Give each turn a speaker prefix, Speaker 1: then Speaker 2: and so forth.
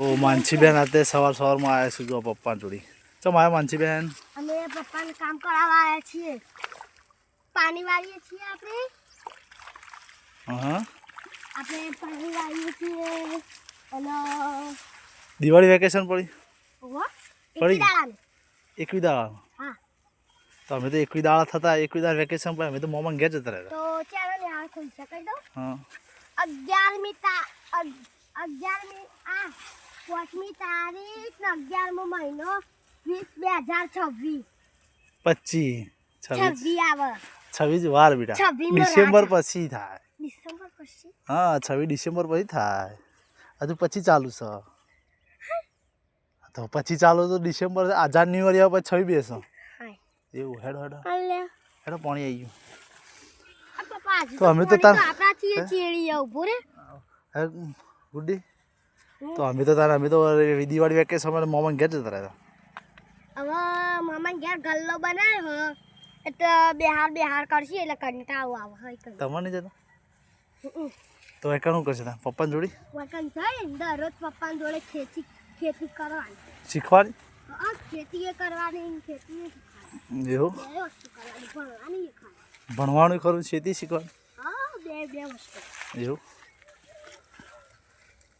Speaker 1: ઓ માનસીબેન આતે સવારમાં આવ્યા છું જો પપ્પા જોડી. ચમ આવ્યા માનસીબેન?
Speaker 2: અમે પપ્પાને કામ કરાવવા આવ્યા છીએ. પાણી વાળીએ છીએ આપણે.
Speaker 1: હા
Speaker 2: આપણે પાણી વાળીએ છીએ અને
Speaker 1: દિવાળી વેકેશન પડી?
Speaker 2: પડી
Speaker 1: એકવી દાડા.
Speaker 2: હા
Speaker 1: તો અમે તો એકવી દાડા થતા એકવી દાડા વેકેશન પર અમે તો મોમાં ઘેર જતા રહ્યા.
Speaker 2: તો ચાલો ને આ ખુલ શકે તો
Speaker 1: હા
Speaker 2: 11મી આ 5મી તારીખ ને 11મો મહિનો 2026 26 આવે
Speaker 1: 26 વાર બેટા. ડિસેમ્બર પછી થાય.
Speaker 2: ડિસેમ્બર પછી?
Speaker 1: હા 26 ડિસેમ્બર પછી થાય. હજુ પછી ચાલુ છે તો પછી ચાલુ તો ડિસેમ્બર આ જાન્યુઆરી આવે પછી 26 બેસો એવું. હેડો હેડો હેડો પાણી આવી ગયું. તો અમે તો તાર ગુડી તો અમે તો દિવાળી વેકેશન મોમાં ઘેર જતા રહ્યા.
Speaker 2: હવે મામા ઘેર ગલ્લો બનાવ્યો એટલે બહાર કરશે એટલે કંટાળો આવે.
Speaker 1: તમારે નહીં જતા તો એકણ શું કરશે પપ્પાને જોડી?
Speaker 2: દરરોજ પપ્પાને જોડે ખેતી કરવાની
Speaker 1: શીખવાડી.
Speaker 2: ખેતી કરવાની ખેતી
Speaker 1: એવું ભણવાનું ખરું ખેતી શીખવાનું
Speaker 2: બે વસ્તુ
Speaker 1: એવું.